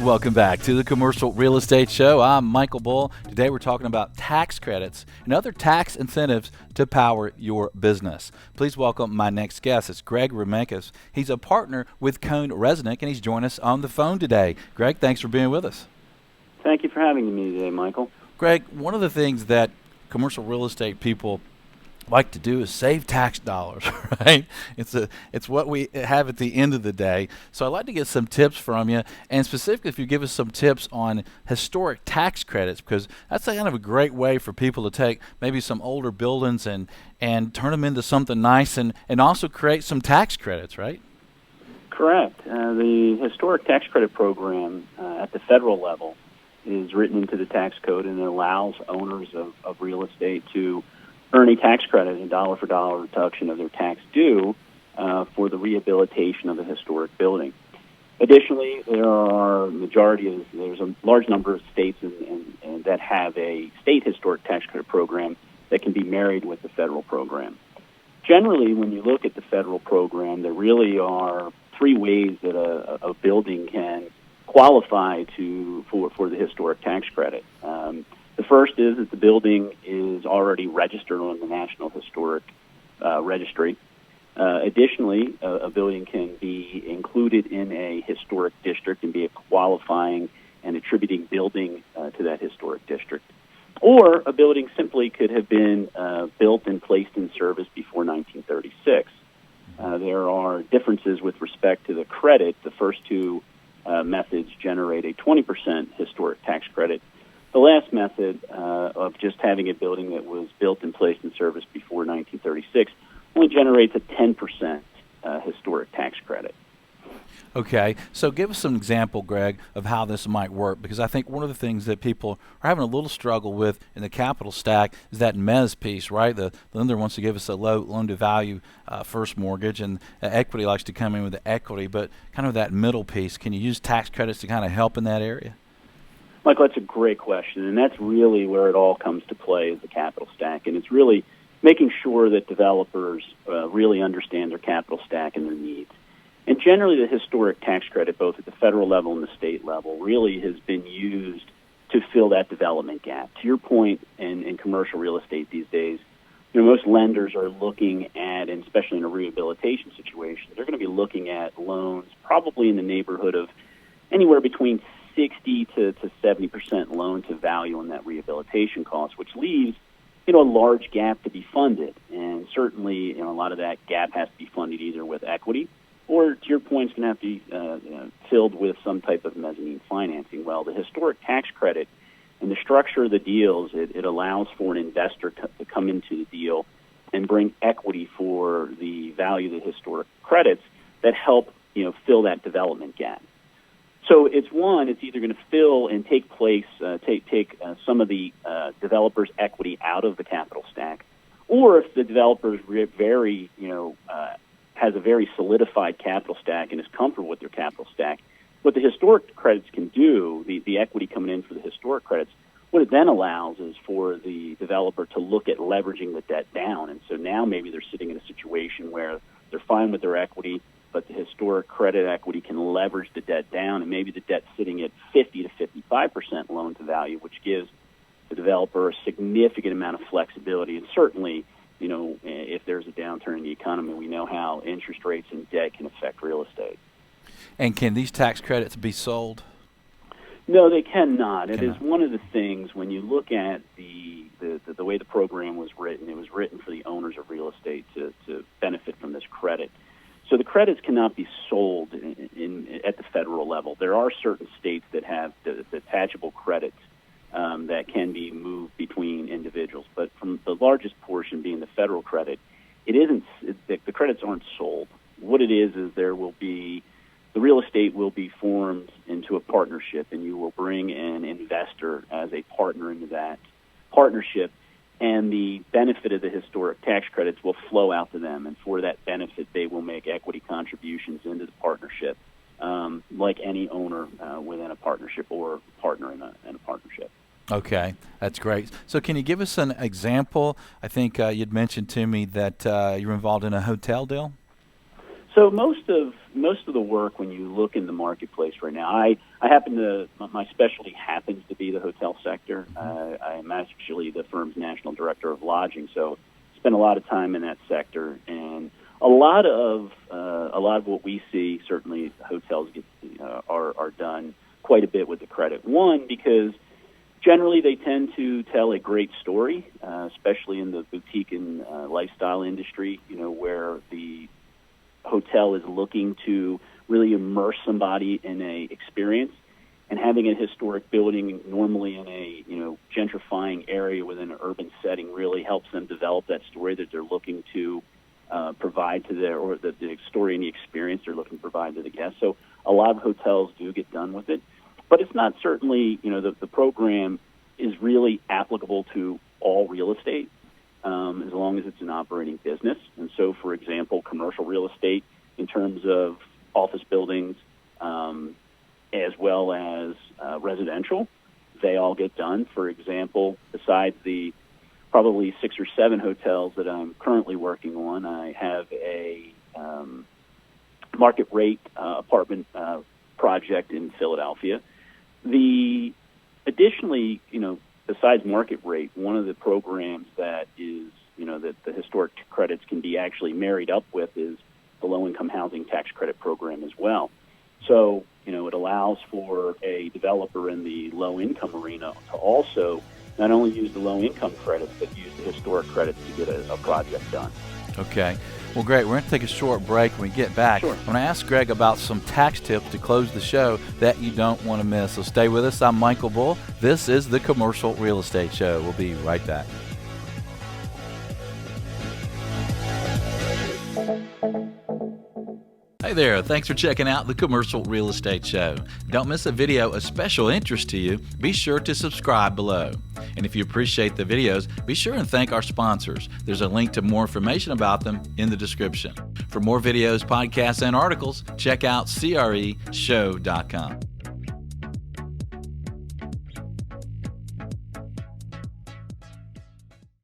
Welcome back to the Commercial Real Estate Show. I'm Michael Bull. Today we're talking about tax credits and other tax incentives to power your business. Please welcome my next guest. It's Greg Remeikis. He's a partner with CohnReznick, and he's joining us on the phone today. Greg, thanks for being with us. Thank you for having me today, Michael. Greg, one of the things that commercial real estate people like to do is save tax dollars, right? It's what we have at the end of the day. So I'd like to get some tips from you, and specifically if you give us some tips on historic tax credits, because that's kind of a great way for people to take maybe some older buildings and turn them into something nice and also create some tax credits, right? Correct. The historic tax credit program at the federal level is written into the tax code, and it allows owners of real estate to earn a tax credit, a dollar-for-dollar reduction of their tax due for the rehabilitation of a historic building. Additionally, there's a large number of states and that have a state historic tax credit program that can be married with the federal program. Generally, when you look at the federal program, there really are three ways that a building can qualify for the historic tax credit. The first is that the building is already registered on the National Historic Registry. Additionally, a building can be included in a historic district and be a qualifying and attributing building to that historic district. Or a building simply could have been built and placed in service before 1936. There are differences with respect to the credit. The first two methods generate a 20% historic tax credit. The last method of just having a building that was built and placed in service before 1936 only generates a 10% historic tax credit. Okay, so give us some example, Greg, of how this might work, because I think one of the things that people are having a little struggle with in the capital stack is that mezz piece, right? The lender wants to give us a low loan-to-value first mortgage, and equity likes to come in with the equity, but kind of that middle piece. Can you use tax credits to kind of help in that area? Michael, that's a great question, and that's really where it all comes to play is the capital stack, and it's really making sure that developers really understand their capital stack and their needs. And generally, the historic tax credit, both at the federal level and the state level, really has been used to fill that development gap. To your point, in commercial real estate these days, most lenders are looking at, and especially in a rehabilitation situation, they're going to be looking at loans probably in the neighborhood of anywhere between 60 to 70% loan to value on that rehabilitation cost, which leaves a large gap to be funded. And certainly, a lot of that gap has to be funded either with equity or, to your point, it's going to have to be filled with some type of mezzanine financing. Well, the historic tax credit and the structure of the deals, it allows for an investor to come into the deal and bring equity for the value of the historic credits that help fill that development gap. So it's either going to fill and take some of the developer's equity out of the capital stack, or if the developer has a very solidified capital stack and is comfortable with their capital stack, what the historic credits can do, the equity coming in for the historic credits, what it then allows is for the developer to look at leveraging the debt down. And so now maybe they're sitting in a situation where they're fine with their equity, but the historic credit equity can leverage the debt down, and maybe the debt's sitting at 50 to 55% loan to value, which gives the developer a significant amount of flexibility. And certainly, if there's a downturn in the economy, we know how interest rates and debt can affect real estate. And can these tax credits be sold? No, they cannot. It is one of the things when you look at the way the program was written, it was written for the owners of real estate to benefit from this credit. So the credits cannot be sold at the federal level. There are certain states that have the detachable credits that can be moved between individuals, but from the largest portion being the federal credit, the credits aren't sold. What it is there will be the real estate will be formed into a partnership, and you will bring an investor as a partner into that partnership, and the benefit of the historic tax credits will flow out to them, and for that benefit, they will make equity contributions into the partnership, like any owner within a partnership or partner in a partnership. Okay, that's great. So can you give us an example? I think you'd mentioned to me that you're involved in a hotel deal. So most of the work, when you look in the marketplace right now, I happen to, my specialty happens to be the hotel sector. I am actually the firm's national director of lodging, so spend a lot of time in that sector. And a lot of what we see, certainly hotels are done quite a bit with the credit. One, because generally they tend to tell a great story, especially in the boutique and lifestyle industry, where the hotel is looking to really immerse somebody in a experience, and having a historic building normally in a gentrifying area within an urban setting really helps them develop that story that they're looking to provide to the story and the experience they're looking to provide to the guests. So a lot of hotels do get done with it, but it's not certainly the program is really applicable to all real estate. As long as it's an operating business. And so, for example, commercial real estate in terms of office buildings, as well as residential, they all get done. For example, besides the probably 6 or 7 hotels that I'm currently working on, I have a market rate apartment project in Philadelphia. Additionally, besides market rate, one of the programs that is, that the historic credits can be actually married up with is the low-income housing tax credit program as well. So, it allows for a developer in the low-income arena to also not only use the low-income credits, but use the historic credits to get a project done. Okay. Well, great. We're going to take a short break. When we get back, Sure. I'm going to ask Greg about some tax tips to close the show that you don't want to miss. So stay with us. I'm Michael Bull. This is the Commercial Real Estate Show. We'll be right back. Hey there, thanks for checking out the Commercial Real Estate Show. Don't miss a video of special interest to you. Be sure to subscribe below. And if you appreciate the videos, be sure and thank our sponsors. There's a link to more information about them in the description. For more videos, podcasts, and articles, check out CREshow.com.